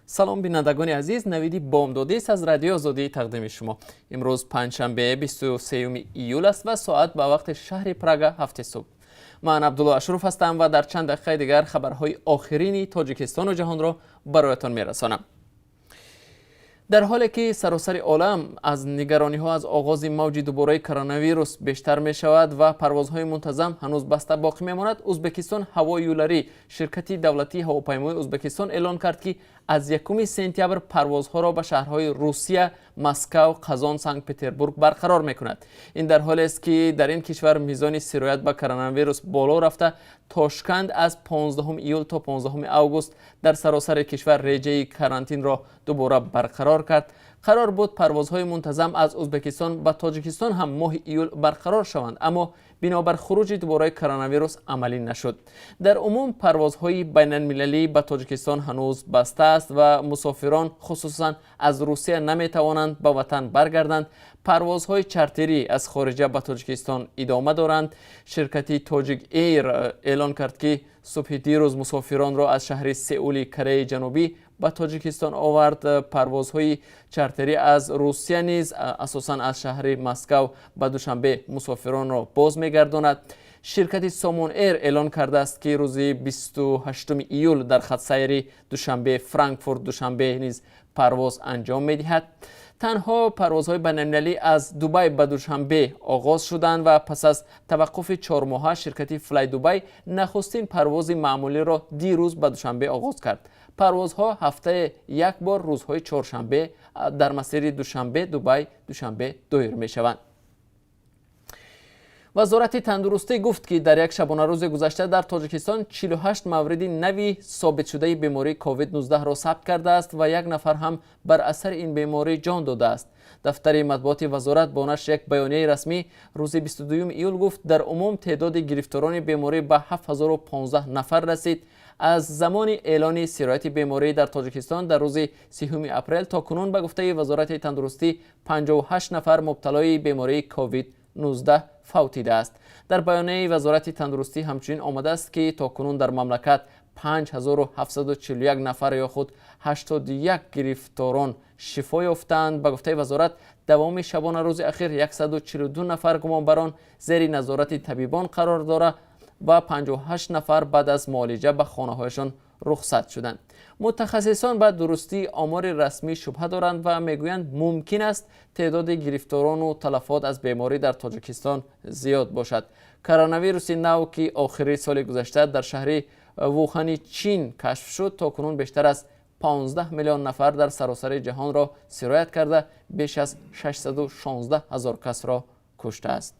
سلام بینندگان عزیز، نویدی بامدادی است از رادیو آزادی تقدیم شما. امروز پنجشنبه 23 ایول است و ساعت به وقت شهر پراگ 7 صبح. من عبدالله اشرف هستم و در چند دقیقه دیگر خبرهای آخرین تاجیکستان و جهان را برایتان میرسانم. در حالی که سراسر عالم از نگرانی ها از آغاز موج دوباره کرونا ویروس بیشتر می شود و پروازهای منتظم هنوز بسته باقی می ماند، ازبکستان هوایی یولری شرکت دولتی هواپیمای ازبکستان اعلان کرد که از 1 سپتامبر پروازها را به شهرهای روسیه، مسکو، قزان، سنت پترزبورگ برقرار می کند. این در حالی است که در این کشور میزان سرایت به کرونا ویروس بالا رفته. تاشکند از 15 ایول تا 15 اوگوست در سراسر کشور رژه کرانتین را دوباره برقرار کرد. قرار بود پروازهای منتظم از ازبکستان به تاجیکستان هم ماه ایول برقرار شوند، اما بنابر خروج دوباره کرونا ویروس عملی نشد. در عموم پروازهای بین المللی به تاجیکستان هنوز بسته است و مسافران خصوصا از روسیه نمی توانند به وطن برگردند. پروازهای چارتری از خارجه به تاجیکستان ادامه دارند. شرکت تاجیک ایر اعلان کرد که صبح دیروز مسافران را از شهر سئول کره جنوبی به تاجیکستان آورد. پروازهای چارتری از روسیه نیز اساساً از شهر مسکو به دوشنبه مسافران را باز می‌گرداند. شرکت سامون ایر اعلان کرده است که روز 28 ایول در خط سیر دوشنبه فرانکفورت دوشنبه نیز پرواز انجام می‌دهد. تنها پروازهای بین‌المللی از دبی به دوشنبه آغاز شدند و پس از توقف 4 ماهه شرکت فلای دبی نخستین پرواز معمولی را دیروز به دوشنبه آغاز کرد. پروازها هفته یک بار روزهای چهارشنبه در مسیر دوشنبه دبی دوشنبه دایر می شوند. وزارت تندرستی گفت که در یک شبانه روز گذشته در تاجیکستان 48 مورد نوی ثابت شده بیماری کووید 19 را ثبت کرده است و یک نفر هم بر اثر این بیماری جان داده است. دفتر مطبوعات وزارت با نشر یک بیانیه رسمی روز 22 ایول گفت در عموم تعداد گرفتاران بیماری به 7015 نفر رسید. از زمان اعلان سرایت بیماری در تاجیکستان در روز 30 اپریل تا کنون به گفته وزارت تندرستی 58 نفر مبتلای بیماری کووید 19 فوتیده است. در بیانیه وزارت تندرستی همچنین آمده است که تا کنون در مملکت 5741 نفر یا خود 81 گرفتاران شفا یافتند. به گفته وزارت دوام شبانه روز اخیر 142 نفر گمانبران زیر نظارت طبیبان قرار دارد و 58 نفر بعد از معالجه به خانه‌هایشان رخصت شدند. متخصصان به درستی آمار رسمی شبهه دارند و میگویند ممکن است تعداد گرفتاران و تلفات از بیماری در تاجیکستان زیاد باشد. کرونا ویروس نو که آخر سال گذشته در شهر ووهان چین کشف شد تا کنون بیشتر از 15 میلیون نفر در سراسر جهان را سرایت کرده بیش از 616 هزار کس را کشته است.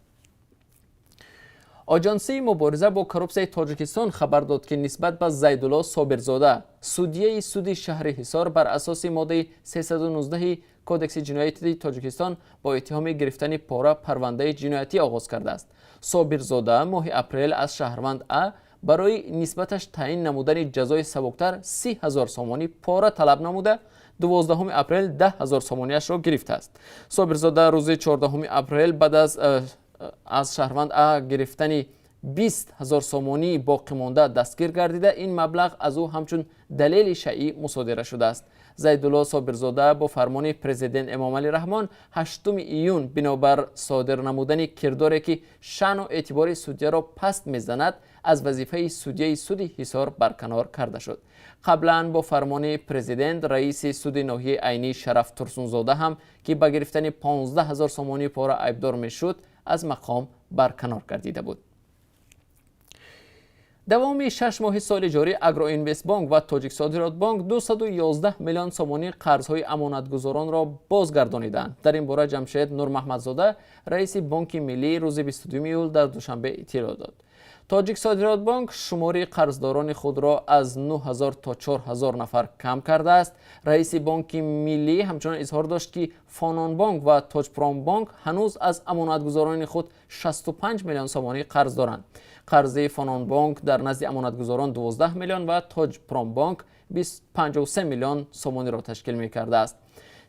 آژانسی مبارزه با کروپسیون تاجیکستان خبر داد که نسبت به زیدالله صابرزاده سودیه سود شهر حصار بر اساس ماده 319 کودکس جنایتی تاجیکستان با اتهام گرفتن پاره پرونده جنایتی آغاز کرده است. صابرزاده ماه اپریل از شهروند ا برای نسبتش تعیین نمودن جزای سبکتر 30,000 سومانی پاره طلب نموده 12 اپریل 10,000 سومانیش را گرفته است. صابرزاده روز 14 اپریل بعد از شهروند گرفتن 20,000 سومانی باقی مانده دستگیر گردیده. این مبلغ از او همچون دلیل شیعی مصادره شده است. زیدالله صابرزاده با فرمان پرزیدنت امام علی رحمان 8 ایون بنابر صادر نمودن کرداری که شأن و اعتبار سودیه را پست میزند از وظیفه سودیه سود حصار برکنار کرده شد. قبلا با فرمان پرزیدنت رئیس سود ناحیه عینی شرف ترسونزاده هم که به گرفتن 15,000 سومانی پاره عیبدار میشد از مقام برکنار گردیده بود. دوام 6 ماه سال جاری اگرو اینوست بانک و تاجیک صادرات بانک 211 میلیون سومانی قرضهای امانتگزاران را بازگردانیدند. در این باره جمشید نور محمدزاده رئیس بانک ملی روز 22 ایول در دوشنبه اطلاع داد. تاجیک صادرات بانک شماری قرضداران خود را از 9000 تا 4000 نفر کم کرده است. رئیس بانک ملی همچنین اظهار داشت که فانان بانک و تاج پرام بانک هنوز از امانتگزاران خود 65 میلیون سومانی قرض دارند. قرض فانان بانک در نزد امانتگزاران 12 میلیون و تاج پرام بانک 53 میلیون سومانی را تشکیل می کرده است.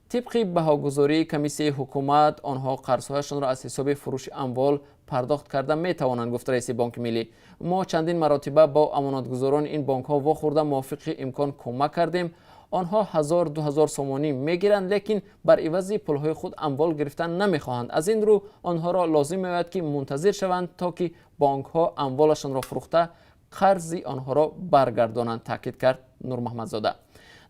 طبق بهاگذاری کمیسیون حکومت آنها قرضهایشان را از حساب فروش اموال پرداخت کرده می توانند، گفت رئیس بانک ملی. ما چندین مرتبه با امانتگزاران این بانک ها واخورده موافق امکان کمک کردیم. آنها 1000-2000 سومانی میگیرند، لیکن بر عوض پولهای خود اموال گرفتن نمیخواهند. از این رو آنها را لازم می‌باشد که منتظر شوند تا که بانک ها اموالشان را فروخته قرض آنها را برگردانند، تاکید کرد نور محمدزاده.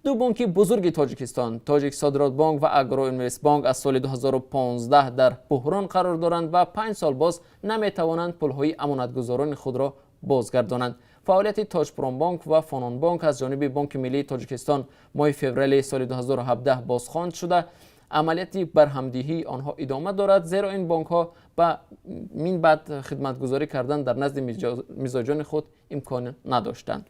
دو بانک بزرگ تاجیکستان، تاجیک صادرات بانک و اگرو اینوست بانک، از سال 2015 در بحران قرار دارند و 5 سال باز نمیتوانند پولهای امانتگزاران خود را بازگردانند. فعالیت تاجپرام بانک و فانان بانک از جانب بانک ملی تاجیکستان ماه فوریه سال 2017 بازخواند شده. عملیات برهمدهی آنها ادامه دارد، زیرا این بانک ها با من بعد خدمتگزاری کردن در نزد مزاجان خود امکان نداشتند.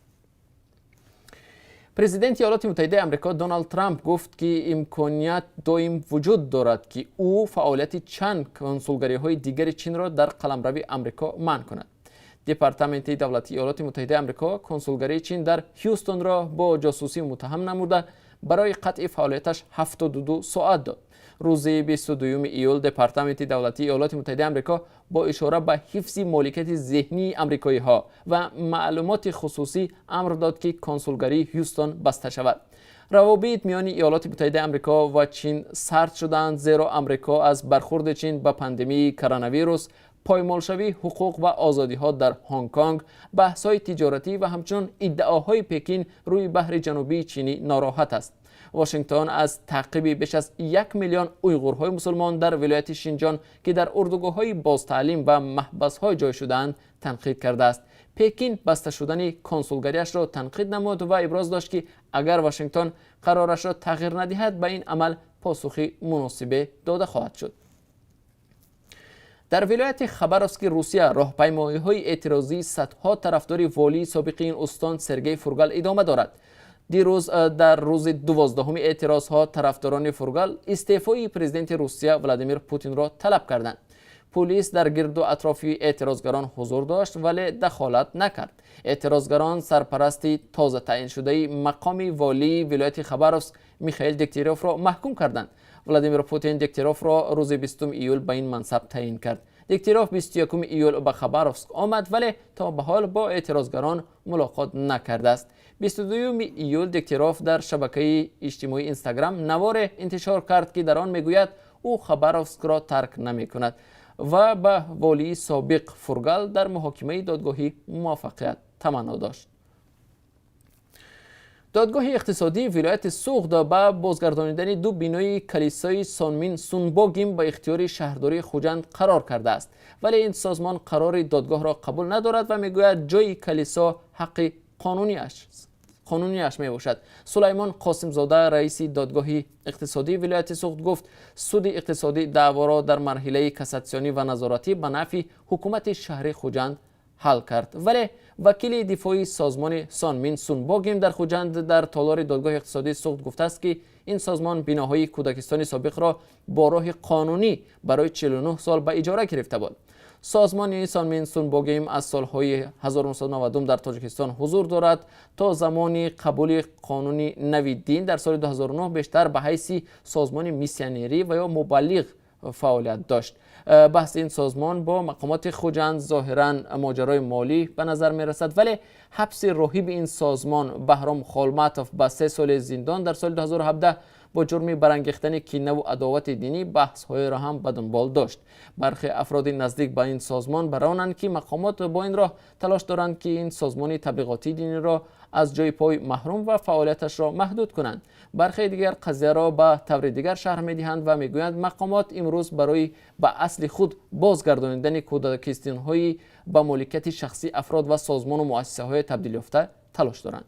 پرزیدنت ایالات متحده آمریکا دونالد ترامپ گفت که امکانیت دائم وجود دارد که او فعالیت چند کنسولگری های دیگر چین را در قلمرو آمریکا منع کند. دپارتمنت دولتی ایالات متحده آمریکا کنسولگری چین در هیوستون را با جاسوسی متهم نموده برای قطع فعالیتش 72 ساعت داد. روز 22 ایول دپارتمنت دولتی ایالات متحده آمریکا با اشاره به حفظ مالکیت ذهنی آمریکایی ها و معلومات خصوصی امر داد که کنسولگری هیوستون بسته شود. روابط میان ایالات متحده آمریکا و چین سرد شدند، زیرا آمریکا از برخورد چین به پاندمی کرونا ویروس، پایمالشوی حقوق و آزادی ها در هنگ کنگ، بحث‌های تجارتی و همچنین ادعاهای پکین روی بحر جنوبی چینی ناراحت است. واشنگتن از تعقیب بیش از 1 میلیون اویغورهای مسلمان در ولایت شینجان که در اردوگاه‌های بازتعلیم و محبس‌های جای شدند تنقید کرده است. پکین بسته شدن کنسولگریش را تنقید نمود و ابراز داشت که اگر واشنگتن قرارش را تغییر ندهد به این عمل پاسخی مناسب داده خواهد شد. در ولایت خباروفسک روسیه راهپیمایی‌های اعتراضی صدها طرفدار والی سابق این استان سرگئی فورگال ادامه دارد. دیروز در روز 12 اعتراضها طرفداران فورگال استعفای پرزیدنت روسیه ولادیمیر پوتین را طلب کردند. پلیس در گرد و اطراف اعتراضگران حضور داشت ولی دخالت نکرد. اعتراضگران سرپرست تازه تعیین شده مقام والی ولایت خباروفسک میخائیل دکتیروف را محکوم کردند. ولادیمیر پوتین دکتیروف را روز 20 ایول به این منصب تعیین کرد. دکتیروف 21 ایول به خباروفسک آمد ولی تا به حال با اعتراضگران ملاقات نکرده است. 22 ایول دکتیروف در شبکه اجتماعی اینستاگرام نوار انتشار کرد که در آن میگوید او خباروفسک را ترک نمی کند و به والی سابق فورگال در محاکمه دادگاهی موفقیت تمنا داشت. دادگاه اقتصادی ولایت سوخت به بازگردانیدن دو بینای کلیسای سانمین سونبوگیم به اختیار شهرداری خوجند قرار کرده است، ولی این سازمان قرار دادگاه را قبول ندارد و میگوید جای کلیسا حق قانونیش می باشد. سلیمان قاسم زاده رئیس دادگاه اقتصادی ولایت سوخت گفت سود اقتصادی دعوا را در مرحله کاساسیونی و نظارتی به نفع حکومت شهر خوجند حل کرد، ولی وکیل دفاعی سازمان سانمین سونبوگیم در خوجند در تالار دادگاه اقتصادی سوخت گفته است که این سازمان بناهای کودکستان سابق را با راه قانونی برای 49 سال به اجاره گرفته بود. سازمان سانمین سونبوگیم از سالهای 1990 در تاجیکستان حضور دارد. تا زمان قبول قانون نوی دین در سال 2009 بیشتر به حیث سازمان میسیونری و یا مبلغ فعالیت داشت. بحث این سازمان با مقامات خوجند ظاهراً ماجرای مالی به نظر می رسد، ولی حبس راهب این سازمان بهرام خالماتوف به 3 سال زندان در سال 2017 با جرم برانگیختن کینه و عداوت دینی بحث‌های را هم به دنبال داشت. برخی افراد نزدیک به این سازمان برانند که مقامات با این راه تلاش دارند که این سازمان تبلیغاتی دینی را از جای پای محروم و فعالیتش را محدود کنند. برخی دیگر قضیه را به طور دیگر شرح می‌دهند و میگویند مقامات امروز برای به اصل خود بازگردانیدن کودکستان‌های به مالکیت شخصی افراد و سازمان و مؤسسه‌های تبدیل یافته تلاش دارند.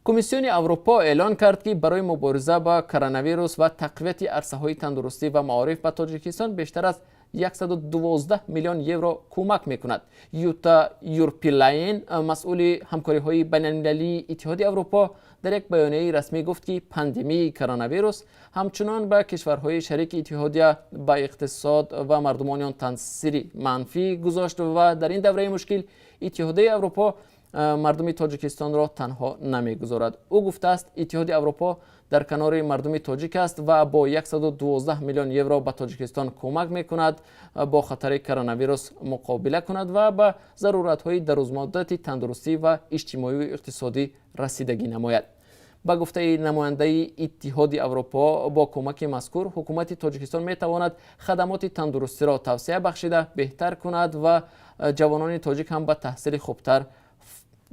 کمیسیون اروپا اعلان کرد که برای مبارزه با کرونا ویروس و تقویت عرصه‌های تندرستی و معارف به تاجیکستان بیشتر از 112 میلیون یورو کمک میکند. یوتا یورپیلاین مسئول همکاری‌های بین‌المللی اتحاد اروپا در یک بیانیه رسمی گفت که پاندمی کرونا ویروس همچنان به کشورهای شریک اتحادیه با اقتصاد و مردمان آن تاثیر منفی گذاشت و در این دوره مشکل اتحادیه اروپا مردم تاجیکستان را تنها نمیگذارد. او گفته است اتحاد اروپا در کنار مردم تاجیک است و با 112 میلیون یورو به تاجیکستان کمک میکند با خطر کرونا ویروس مقابله کند و به ضرورت‌های درازمدت تندرستی و اجتماعی و اقتصادی رسیدگی نماید. با گفته نماینده اتحاد اروپا با کمک مذکور حکومت تاجیکستان می تواند خدمات تندرستی را توسعه بخشیده بهتر کند و جوانان تاجیک هم به تحصیل خوبتر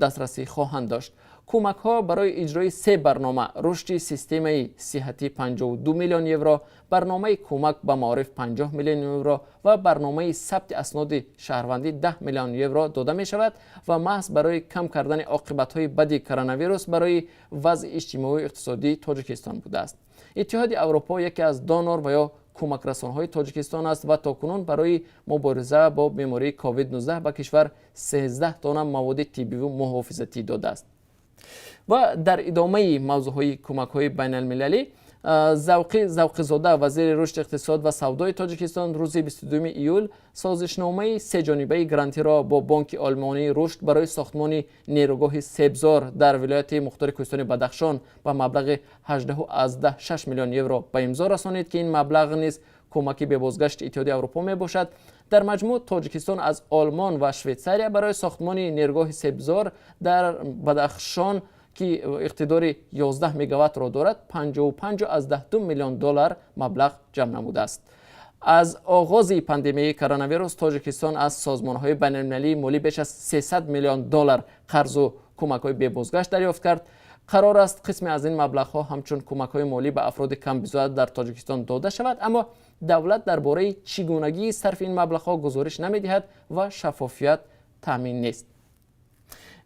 دسترسی خواهند داشت. کمک ها برای اجرای 3 برنامه رشد سیستم صحتی 52 میلیون یورو، برنامه کمک به معارف 50 میلیون یورو و برنامه ثبت اسناد شهروندی 10 میلیون یورو داده می شود و محض برای کم کردن عاقبت های بد کرونا ویروس برای وضع اجتماعی و اقتصادی تاجیکستان بوده است. اتحاد اروپا یکی از دونور و یا کمک رسان‌های تاجیکستان است و تاکنون برای مبارزه با بیماری کووید 19 به کشور 13 تن مواد طبی و محافظتی داده است. و در ادامه موضوعهای کمک‌های بین المللی، ذوقی زاده وزیر رشد اقتصاد و سودای تاجیکستان روز 22 ایول سازشنامه 3 جانبه گرانتی را با بانک آلمانی رشد برای ساختمان نیروگاه سبزار در ولایت مختار کوهستانی بدخشان با مبلغ 18.6 میلیون یورو به امضا رسانید که این مبلغ نیز کمکی به بازگشت اتحاد اروپا می باشد. در مجموع تاجیکستان از آلمان و شویتساریا برای ساختمان نیروگاه سبزار در بدخشان که اقتدار 11 میگاوات را دارد 55.2 میلیون دلار مبلغ جمع نموده است. از آغاز پاندمی کرونا ویروس تاجیکستان از سازمان‌های بین‌المللی مالی بیش از 300 میلیون دلار قرض و کمک‌های به بازگشت دریافت کرد. قرار است قسمی از این مبلغ‌ها همچون کمک‌های مالی به افراد کم بزاعت در تاجیکستان داده شود، اما دولت درباره چگونگی صرف این مبلغ‌ها گزارش نمی‌دهد و شفافیت تامین نیست.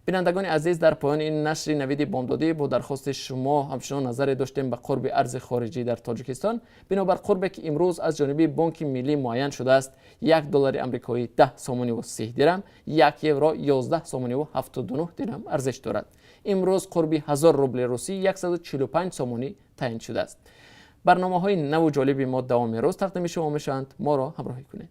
بینندگان عزیز، در پایان این نشر نوید بامدادی با درخواست شما همچنان نظری داشتیم به قرب ارز خارجی در تاجیکستان. بنابر قربی که امروز از جانب بانک ملی معین شده است، 1 دلار آمریکایی 10 سومانی و 30 درم، 1 یورو 11 سومانی و 79 درم ارزش دارد. امروز قرب 1000 روبل روسی 145 سومانی تعیین شده است. برنامه‌های نو و جالبی ما دوام روز تقدیم شما میشوند. ما را همراهی کنید.